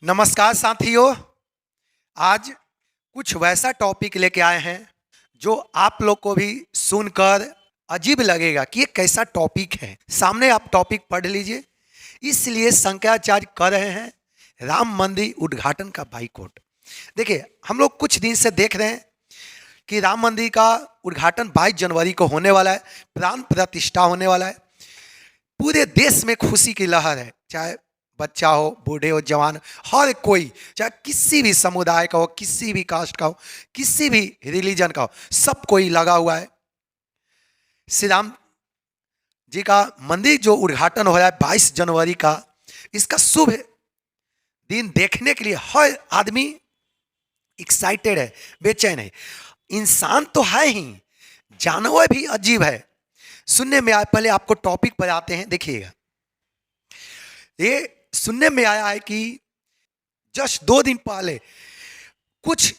नमस्कार साथियों। आज कुछ वैसा टॉपिक लेके आए हैं जो आप लोग को भी सुनकर अजीब लगेगा कि ये कैसा टॉपिक है। सामने आप टॉपिक पढ़ लीजिए। इसलिए शंकराचार्य कर रहे हैं राम मंदिर उद्घाटन का बाइकआउट। देखिए, हम लोग कुछ दिन से देख रहे हैं कि राम मंदिर का उद्घाटन 22 जनवरी को होने वाला है। प्राण प्रतिष्ठा होने वाला है। पूरे देश में खुशी की लहर है, चाहे बच्चा हो, बूढ़े हो, जवान, हर कोई, चाहे किसी भी समुदाय का हो, किसी भी कास्ट का हो, किसी भी रिलीजन का हो, सब कोई लगा हुआ है। श्री राम जी का मंदिर जो उद्घाटन हो रहा है 22 जनवरी का, इसका शुभ दिन देखने के लिए हर आदमी एक्साइटेड है, बेचैन है। इंसान तो है ही, जानवर भी अजीब है। सुनने में आया, पहले आपको टॉपिक पर आते हैं, देखिएगा। ये सुनने में आया है कि जस्ट 2 दिन पहले कुछ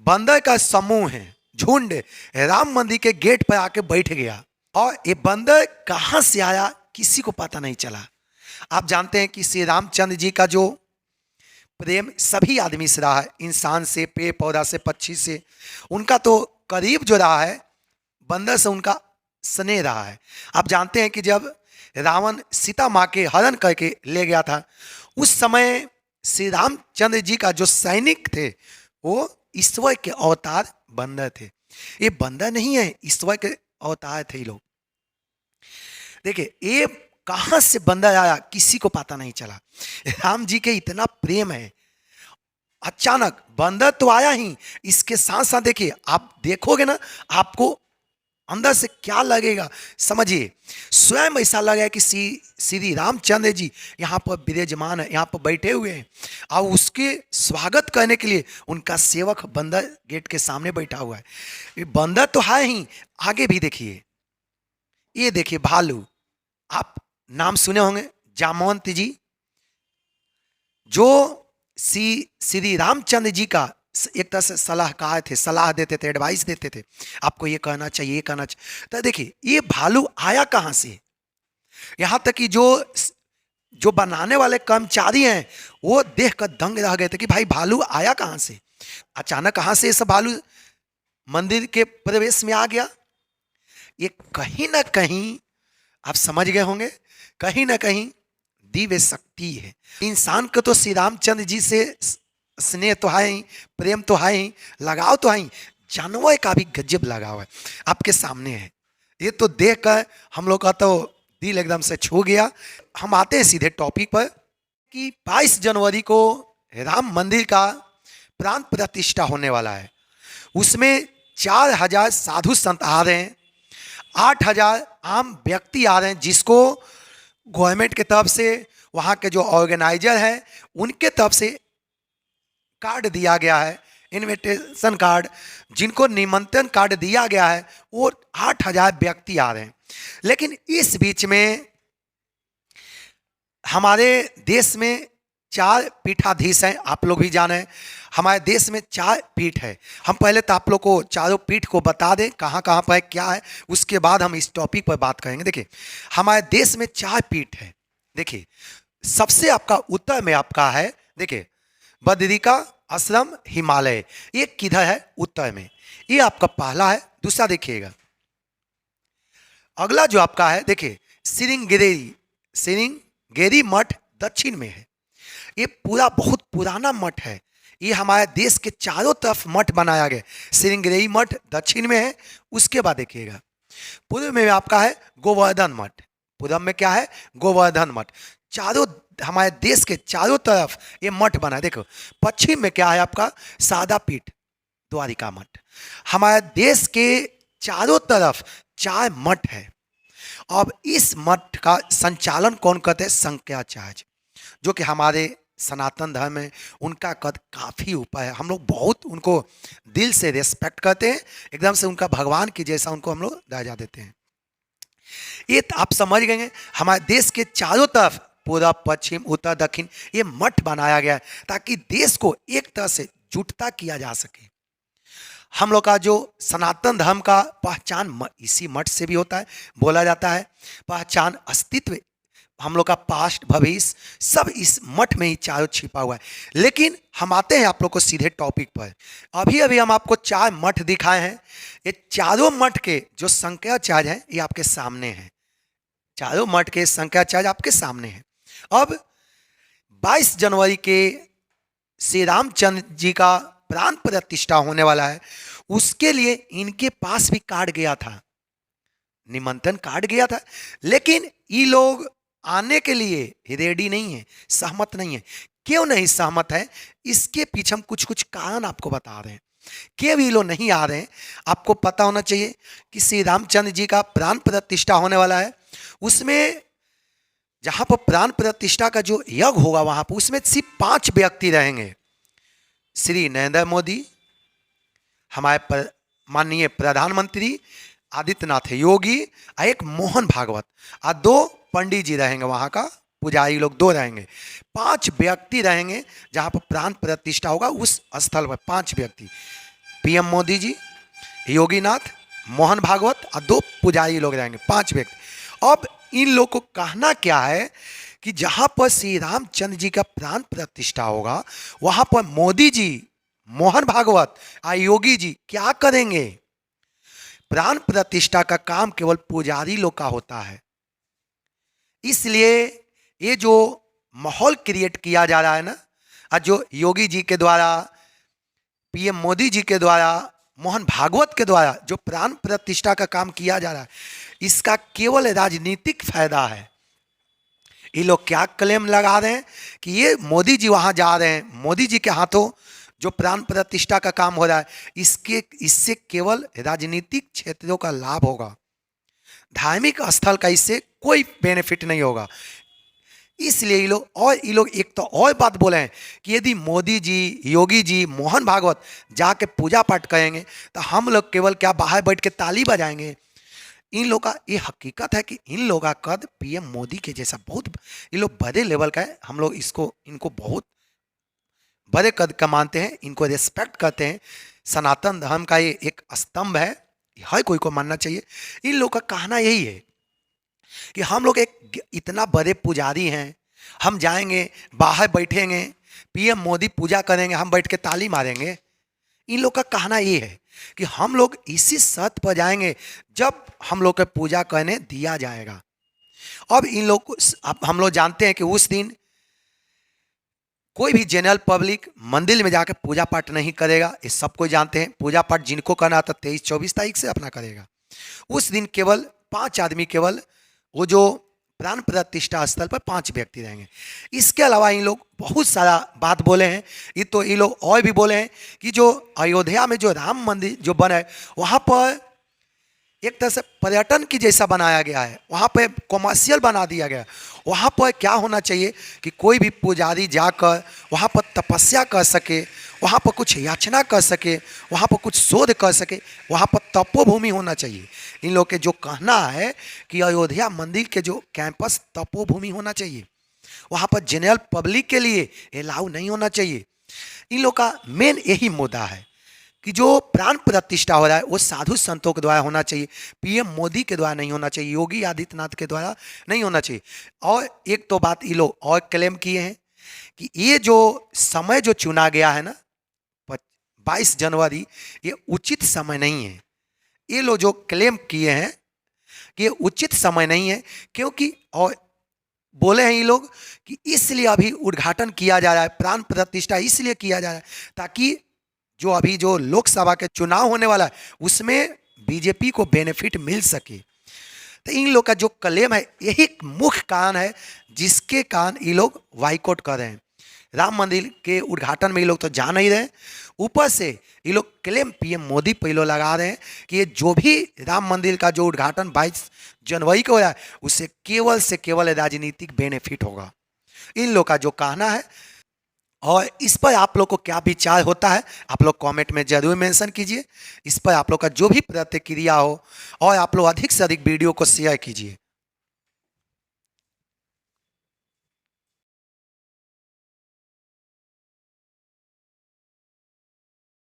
बंदर का समूह है, झुंड, राम मंदिर के गेट पर आके बैठ गया। और ये बंदर कहां से आया किसी को पता नहीं चला। आप जानते हैं कि श्री रामचंद्र जी का जो प्रेम सभी आदमी से रहा है, इंसान से, पेड़ पौधा से, पक्षी से, उनका तो करीब जो रहा है, बंदर से उनका स्नेह रहा है। आप जानते हैं कि जब रावण सीता माँ के हरण करके ले गया था, उस समय श्री रामचंद्र जी का जो सैनिक थे वो ईश्वर के अवतार बंदर थे। ये बंदर नहीं है, ईश्वर के अवतार थे ये लोग। देखिए, ये कहां से बंदर आया किसी को पता नहीं चला। राम जी के इतना प्रेम है, अचानक बंदर तो आया ही, इसके साथ साथ देखिए, आप देखोगे ना, आपको अंदर से क्या लगेगा समझिए। स्वयं ऐसा लगा कि श्री रामचंद्र जी यहाँ पर विराजमान है, यहाँ पर बैठे हुए हैं, और उसके स्वागत करने के लिए उनका सेवक बंदर गेट के सामने बैठा हुआ है। ये बंदर तो है ही, आगे भी देखिए, ये देखिए भालू। आप नाम सुने होंगे जामवंत जी, जो श्री रामचंद्र जी का एक तरह से सलाहकार थे, सलाह देते थे, एडवाइस देते थे, आपको ये करना चाहिए, ये करना चाहिए। तो देखिए, ये भालू आया कहां से। यहां तक कि जो बनाने वाले कर्मचारी हैं वो देखकर दंग रह गए थे कि भाई भालू आया कहां से। अचानक कहां से ये सब भालू मंदिर के प्रवेश में आ गया। ये कहीं ना कहीं आप समझ गए होंगे, कहीं ना कहीं दिव्य शक्ति है। इंसान को तो श्री रामचंद्र जी से स्नेह तो है ही, प्रेम तो है ही, लगाव तो है ही, जानवर का भी गजब लगाव है, आपके सामने है। ये तो देख कर हम लोग का तो दिल एकदम से छू गया। हम आते हैं सीधे टॉपिक पर कि 22 जनवरी को राम मंदिर का प्राण प्रतिष्ठा होने वाला है। उसमें 4000 साधु संत आ रहे हैं, 8000 आम व्यक्ति आ रहे हैं, जिसको गवर्नमेंट की तरफ से, वहाँ के जो ऑर्गेनाइजर हैं उनके तरफ से कार्ड दिया गया है, इनविटेशन कार्ड, जिनको निमंत्रण कार्ड दिया गया है, वो 8000 व्यक्ति आ रहे हैं। लेकिन इस बीच में हमारे देश में 4 पीठाधीश हैं, आप लोग भी जाने। हमारे देश में 4 पीठ है। हम पहले तो आप लोग को चारों पीठ को बता दें कहाँ कहाँ पर क्या है, उसके बाद हम इस टॉपिक पर बात करेंगे। देखिए, हमारे देश में 4 पीठ है। देखिए, सबसे आपका उत्तर में आपका है, देखिए, बद्रिका आश्रम हिमालय, ये किधर है, उत्तर में, ये आपका पहला है। दूसरा देखिएगा, अगला जो आपका है, देखिए, श्रृंगेरी मठ दक्षिण में है। ये पूरा बहुत पुराना मठ है। ये हमारे देश के चारों तरफ मठ बनाया गया। श्रृंगेरी मठ दक्षिण में है। उसके बाद देखिएगा, पूर्व में आपका है गोवर्धन मठ। पूर्व में क्या है, गोवर्धन मठ। चारों हमारे देश के चारों तरफ ये मठ बना है। देखो, पश्चिम में क्या है आपका, सादा पीठ, द्वारिका मठ। हमारे देश के चारों तरफ 4 मठ है। अब इस मठ का संचालन कौन करते हैं, शंकराचार्य, जो कि हमारे सनातन धर्म में उनका कद काफ़ी ऊपर है। हम लोग बहुत उनको दिल से रेस्पेक्ट करते हैं, एकदम से उनका भगवान की जैसा उनको हम लोग दर्जा देते हैं। ये आप समझ गए, हमारे देश के चारों तरफ, पूर्व, पश्चिम, उत्तर, दक्षिण, ये मठ बनाया गया है ताकि देश को एक तरह से जुटता किया जा सके। हम लोग का जो सनातन धर्म का पहचान इसी मठ से भी होता है। बोला जाता है पहचान अस्तित्व हम लोग का पास्ट भविष्य सब इस मठ में ही चारों छिपा हुआ है। लेकिन हम आते हैं आप लोग को सीधे टॉपिक पर। अभी अभी हम आपको 4 मठ दिखाए हैं। ये चारों मठ के जो शंकराचार्य हैं ये आपके सामने हैं। चारों मठ के शंकराचार्य आपके सामने हैं। अब 22 जनवरी के श्री रामचंद्र जी का प्राण प्रतिष्ठा होने वाला है। उसके लिए इनके पास भी कार्ड गया था, निमंत्रण कार्ड गया था, लेकिन ये लोग आने के लिए रेडी नहीं है, सहमत नहीं है। क्यों नहीं सहमत है, इसके पीछे हम कुछ कुछ कारण आपको बता रहे हैं। क्यों ये लोग नहीं आ रहे हैं, आपको पता होना चाहिए कि श्री रामचंद्र जी का प्राण प्रतिष्ठा होने वाला है। उसमें जहां पर प्राण प्रतिष्ठा का जो यज्ञ होगा वहां पर उसमें सिर्फ 5 व्यक्ति रहेंगे। श्री नरेंद्र मोदी, हमारे माननीय प्रधानमंत्री आदित्यनाथ योगी, और एक मोहन भागवत, और 2 पंडित जी रहेंगे, वहां का पुजारी लोग 2 रहेंगे। 5 व्यक्ति रहेंगे जहां पर प्राण प्रतिष्ठा होगा। उस स्थल पर 5 व्यक्ति, पीएम मोदी जी, योगीनाथ, मोहन भागवत और 2 पुजारी लोग रहेंगे, 5 व्यक्ति। अब इन लोग को कहना क्या है कि जहां पर श्री रामचंद्र जी का प्राण प्रतिष्ठा होगा वहां पर मोदी जी, मोहन भागवत और योगी जी क्या करेंगे। प्राण प्रतिष्ठा का काम केवल पुजारी लोग का होता है। इसलिए ये जो माहौल क्रिएट किया जा रहा है ना, और जो योगी जी के द्वारा, पीएम मोदी जी के द्वारा, मोहन भागवत के द्वारा जो प्राण प्रतिष्ठा का काम किया जा रहा है, इसका केवल राजनीतिक फायदा है। ये लोग क्या क्लेम लगा रहे हैं कि ये मोदी जी वहां जा रहे हैं, मोदी जी के हाथों जो प्राण प्रतिष्ठा का काम हो रहा है, इससे केवल राजनीतिक क्षेत्रों का लाभ होगा, धार्मिक स्थल का इससे कोई बेनिफिट नहीं होगा। इसलिए ये लोग एक तो और बात बोले हैं कि यदि मोदी जी, योगी जी, मोहन भागवत जाके पूजा पाठ करेंगे तो हम लोग केवल क्या बाहर बैठ के ताली बजाएंगे। इन लोग का ये हकीकत है कि इन लोगों का कद पीएम मोदी के जैसा बहुत, ये लोग बड़े लेवल का है। हम लोग इनको बहुत बड़े कद का मानते हैं, इनको रिस्पेक्ट करते हैं। सनातन धर्म का ये एक स्तंभ है, हर कोई को मानना चाहिए। इन लोग का कहना यही है कि हम लोग एक इतना बड़े पुजारी हैं, हम जाएंगे बाहर बैठेंगे, पीएम मोदी पूजा करेंगे, हम बैठ के ताली मारेंगे। इन लोग का कहना ये है कि हम लोग इसी शर्त पर जाएंगे जब हम लोग को पूजा करने दिया जाएगा। अब हम लोग जानते हैं कि उस दिन कोई भी जनरल पब्लिक मंदिर में जाकर पूजा पाठ नहीं करेगा, ये सब कोई जानते हैं। पूजा पाठ जिनको करना था 23-24 तारीख से अपना करेगा। उस दिन केवल 5 आदमी, केवल वो जो प्राण प्रतिष्ठा स्थल पर 5 व्यक्ति रहेंगे। इसके अलावा इन लोग बहुत सारा बात बोले हैं। ये लोग और भी बोले हैं कि जो अयोध्या में जो राम मंदिर जो बना है वहाँ पर एक तरह से पर्यटन की जैसा बनाया गया है, वहाँ पर कॉमर्शियल बना दिया गया है। वहाँ पर क्या होना चाहिए कि कोई भी पुजारी जाकर वहाँ पर तपस्या कर सके, वहाँ पर कुछ याचना कर सके, वहाँ पर कुछ शोध कर सके, वहाँ पर तपोभूमि होना चाहिए। इन लोग के जो कहना है कि अयोध्या मंदिर के जो कैंपस तपोभूमि होना चाहिए, वहाँ पर जनरल पब्लिक के लिए अलाउ नहीं होना चाहिए। इन लोग का मेन यही मुद्दा है कि जो प्राण प्रतिष्ठा हो रहा है वो साधु संतों के द्वारा होना चाहिए, पीएम मोदी के द्वारा नहीं होना चाहिए, योगी आदित्यनाथ के द्वारा नहीं होना चाहिए। और एक तो बात ये लोग और क्लेम किए हैं कि ये जो समय जो चुना गया है ना 22 जनवरी, ये उचित समय नहीं है। ये लोग जो क्लेम किए हैं कि ये उचित समय नहीं है, क्योंकि और बोले हैं ये लोग कि इसलिए अभी उद्घाटन किया जा रहा है, प्राण प्रतिष्ठा इसलिए किया जा रहा है ताकि जो अभी जो लोकसभा के चुनाव होने वाला है उसमें बीजेपी को बेनिफिट मिल सके। तो इन लोग का जो क्लेम है यही मुख्य कारण है जिसके कारण ये लोग बाइकआउट कर रहे हैं। राम मंदिर के उद्घाटन में ये लोग तो जा नहीं रहे, ऊपर से ये लोग क्लेम पीएम मोदी पे लोग लगा रहे हैं कि ये जो भी राम मंदिर का जो उद्घाटन 22 जनवरी को हो रहा है उससे केवल से केवल राजनीतिक बेनिफिट होगा। इन लोग का जो कहना है, और इस पर आप लोग को क्या विचार होता है आप लोग कमेंट में जरूर मेंशन कीजिए। इस पर आप लोग का जो भी प्रतिक्रिया हो, और आप लोग अधिक से अधिक वीडियो को शेयर कीजिए।